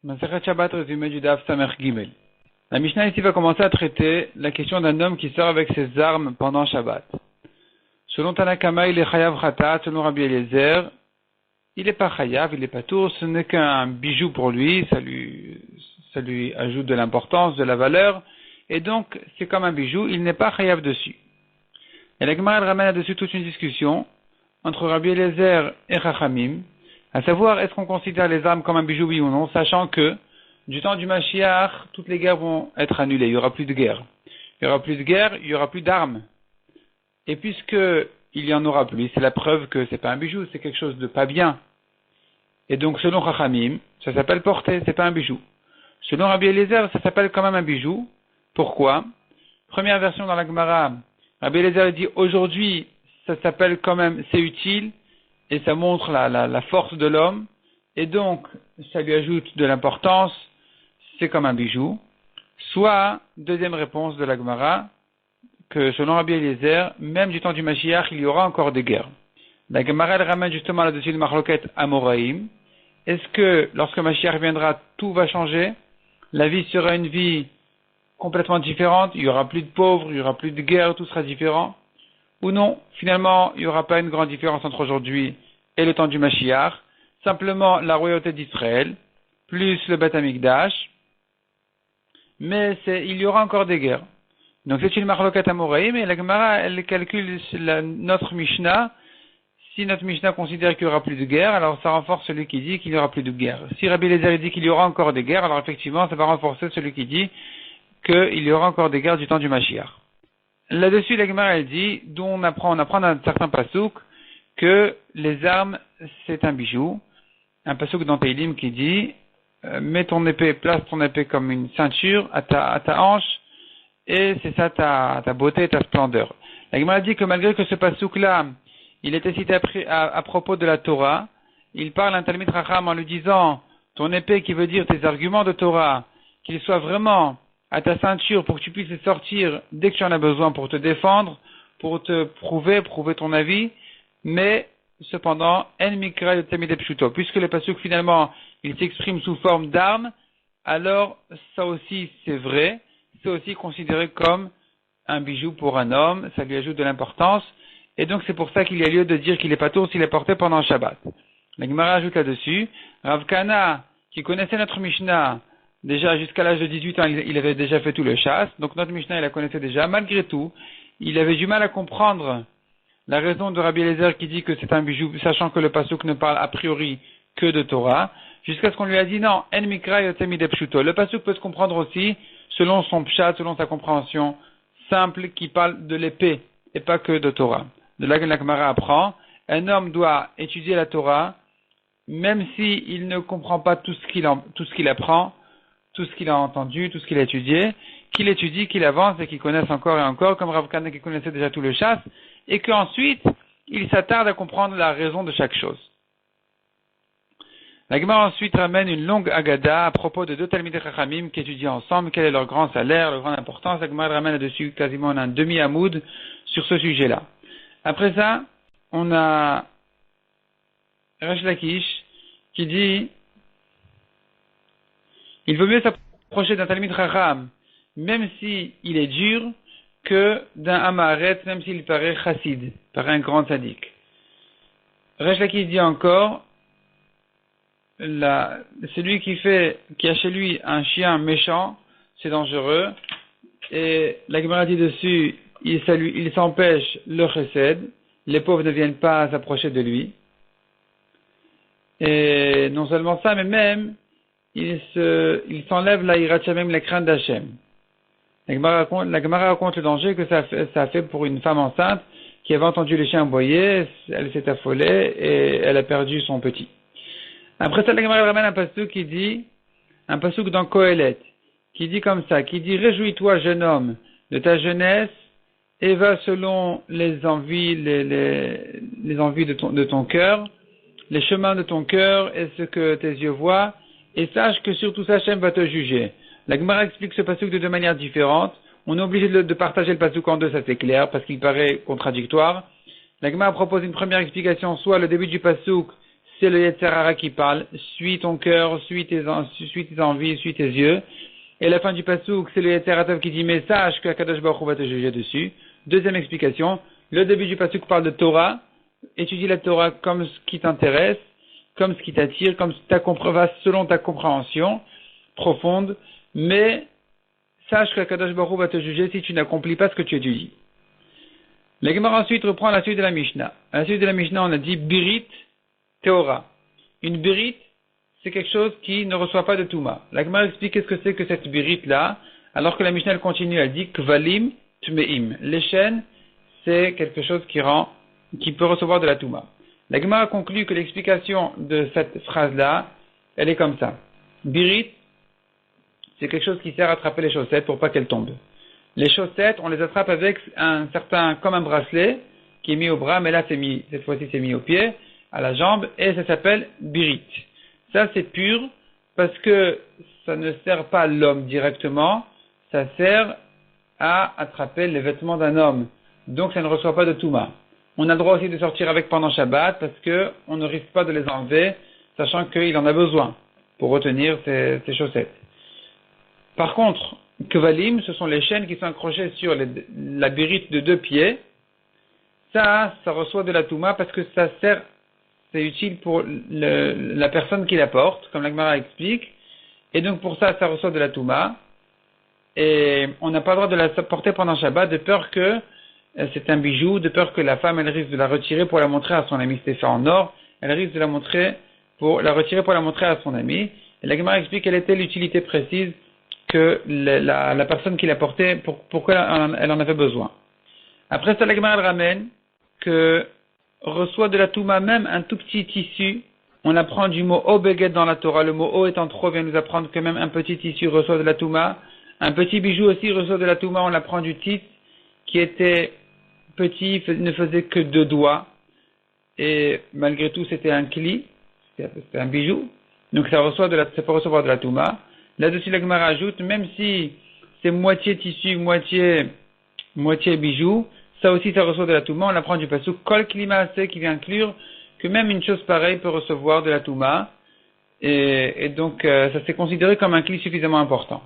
Masechet Shabbat, résumé du Daf Samer Gimel. La Mishnah ici va commencer à traiter la question d'un homme qui sort avec ses armes pendant Shabbat. Selon Tanakama, il est Chayav Khatat, selon Rabbi Eliezer, il n'est pas Chayav, il n'est pas tour, ce n'est qu'un bijou pour lui, ça lui ajoute de l'importance, de la valeur, et donc c'est comme un bijou, il n'est pas Chayav dessus. Et la Gemara ramène là-dessus toute une discussion entre Rabbi Eliezer et Chachamim, à savoir est-ce qu'on considère les armes comme un bijou oui ou non, sachant que du temps du Mashiach, toutes les guerres vont être annulées, il n'y aura plus de guerre. Il n'y aura plus de guerre, il n'y aura plus d'armes. Et puisque il y en aura plus, c'est la preuve que c'est pas un bijou, c'est quelque chose de pas bien. Et donc selon Chachamim, ça s'appelle porter, c'est pas un bijou. Selon Rabbi Eliezer, ça s'appelle quand même un bijou. Pourquoi? Première version dans la Gemara, Rabbi Eliezer dit aujourd'hui, ça s'appelle quand même, c'est utile, et ça montre la force de l'homme, et donc ça lui ajoute de l'importance, c'est comme un bijou. Soit, deuxième réponse de la Gemara, que selon Rabbi Eliezer, même du temps du Mashiach, il y aura encore des guerres. La Gemara elle ramène justement là-dessus le Marloket Amoraïm. Est-ce que lorsque Mashiach viendra, tout va changer? La vie sera une vie complètement différente, il n'y aura plus de pauvres, il n'y aura plus de guerre, tout sera différent? Ou non, finalement, il n'y aura pas une grande différence entre aujourd'hui et le temps du Mashiach, simplement la royauté d'Israël, plus le Beth Amikdash, mais il y aura encore des guerres. Donc c'est une marlokat amoraïm, mais la Gemara, elle calcule notre Mishnah. Si notre Mishnah considère qu'il n'y aura plus de guerre, alors ça renforce celui qui dit qu'il n'y aura plus de guerre. Si Rabbi Eliezer dit qu'il y aura encore des guerres, alors effectivement, ça va renforcer celui qui dit qu'il y aura encore des guerres du temps du Mashiach. Là-dessus, la Gemara, elle dit, d'où on apprend dans certains pasouk que les armes, c'est un bijou. Un pasouk dans Teilim qui dit, mets ton épée, place ton épée comme une ceinture à ta hanche, et c'est ça ta beauté, ta splendeur. La Gemara dit que malgré que ce pasouk-là, il était cité à propos de la Torah, il parle à un Talmid Chacham en lui disant, ton épée qui veut dire tes arguments de Torah, qu'ils soient vraiment à ta ceinture pour que tu puisses les sortir dès que tu en as besoin pour te défendre, pour te prouver ton avis, mais cependant, en mikra yotamid pshuto, puisque le pasuk finalement, il s'exprime sous forme d'armes, alors ça aussi c'est vrai, c'est aussi considéré comme un bijou pour un homme, ça lui ajoute de l'importance, et donc c'est pour ça qu'il y a lieu de dire qu'il est pas tour s'il est porté pendant Shabbat. La Gemara ajoute là-dessus, Rav Kana, qui connaissait notre Mishnah, déjà jusqu'à l'âge de 18 ans, il avait déjà fait tout le chasse, donc notre Mishnah il la connaissait déjà, malgré tout, il avait du mal à comprendre la raison de Rabbi Eliezer qui dit que c'est un bijou, sachant que le pasuk ne parle a priori que de Torah, jusqu'à ce qu'on lui a dit non, en mikra yotamid pshuto. Le pasuk peut se comprendre aussi selon son pshat, selon sa compréhension simple qui parle de l'épée et pas que de Torah. De là que la Gemara apprend, un homme doit étudier la Torah, même s'il ne comprend pas tout ce qu'il apprend, tout ce qu'il a entendu, tout ce qu'il a étudié, qu'il étudie, qu'il avance et qu'il connaisse encore et encore, comme Rav Kana qui connaissait déjà tout le chasse, et qu'ensuite, il s'attarde à comprendre la raison de chaque chose. La Gemara ensuite ramène une longue agada à propos de deux Talmidei Chachamim qui étudient ensemble, quel est leur grand salaire, leur grande importance. La Gemara ramène là-dessus quasiment un demi-hamoud sur ce sujet-là. Après ça, on a Resh Lakish qui dit il vaut mieux s'approcher d'un Talmid Chacham, même si il est dur, que d'un Amaret, même s'il paraît chassid, paraît un grand sadique. Resh Lakish dit encore, celui qui a chez lui un chien méchant, c'est dangereux, et la Gemara dit dessus, il s'empêche le chesed, les pauvres ne viennent pas s'approcher de lui, et non seulement ça, mais même, il s'enlève la hirat shamem, la crainte d'Hachem. La Gemara raconte le danger que ça a fait pour une femme enceinte qui avait entendu les chiens aboyer, elle s'est affolée et elle a perdu son petit. Après ça, la Gemara ramène un pasuk dans Kohelet, qui dit comme ça, qui dit réjouis-toi jeune homme de ta jeunesse et va selon les envies, les envies de ton cœur, les chemins de ton cœur et ce que tes yeux voient, et sache que sur tout ça, Hachem va te juger. La Gemara explique ce pasuk de deux manières différentes. On est obligé de partager le pasuk en deux, ça c'est clair, parce qu'il paraît contradictoire. La Gemara propose une première explication, soit le début du pasuk, c'est le Yetzer Hara qui parle, suis ton cœur, suis tes envies, suis tes yeux. Et la fin du passouk, c'est le Yetzer Hara qui dit, mais sache que Akadosh Baruch Hu va te juger dessus. Deuxième explication, le début du passouk parle de Torah, étudie la Torah comme ce qui t'intéresse, comme ce qui t'attire, comme va selon ta compréhension profonde, mais sache que Akadosh Baruch Hu va te juger si tu n'accomplis pas ce que tu étudies. La Gemara ensuite reprend la suite de la Mishnah. À la suite de la Mishnah, on a dit Birit Teora. Une Birit, c'est quelque chose qui ne reçoit pas de Touma. La Gemara explique qu'est-ce que c'est que cette Birit-là, alors que la Mishnah elle continue, elle dit Kvalim Tmeim. Les chaînes, c'est quelque chose qui peut recevoir de la Touma. La Gemara conclut que l'explication de cette phrase-là, elle est comme ça. Birit, c'est quelque chose qui sert à attraper les chaussettes pour pas qu'elles tombent. Les chaussettes, on les attrape avec comme un bracelet qui est mis au bras, mais là cette fois-ci c'est mis au pied, à la jambe, et ça s'appelle birit. Ça c'est pur parce que ça ne sert pas l'homme directement, ça sert à attraper les vêtements d'un homme. Donc ça ne reçoit pas de touma. On a le droit aussi de sortir avec pendant Shabbat parce que on ne risque pas de les enlever, sachant qu'il en a besoin pour retenir ses chaussettes. Par contre, Kvalim, ce sont les chaînes qui sont accrochées sur la birite de 2 pieds. Ça reçoit de la touma parce que c'est utile pour la personne qui la porte, comme la Gemara explique. Et donc pour ça reçoit de la touma. Et on n'a pas le droit de la porter pendant Shabbat de peur que c'est un bijou, de peur que la femme elle risque de la retirer pour la montrer à son ami. C'était fait en or. Elle risque de la retirer pour la montrer à son ami. Et la Gemara explique quelle était l'utilité précise que la personne qui l'a porté, pourquoi elle en avait besoin. Après ça, la Gemara ramène que reçoit de la touma même un tout petit tissu. On apprend du mot obeged dans la Torah. Le mot o étant trop vient nous apprendre que même un petit tissu reçoit de la touma. Un petit bijou aussi reçoit de la touma. On apprend du tis qui était petit, ne faisait que 2 doigts. Et malgré tout, c'était un kli, c'était un bijou. Donc ça peut recevoir de la touma. Là-dessus, la Gemara ajoute, même si c'est moitié tissu, moitié bijou, ça aussi, ça reçoit de la touma. On apprend du passouk kol klima assez qui vient inclure que même une chose pareille peut recevoir de la touma. Et donc, ça s'est considéré comme un kli suffisamment important.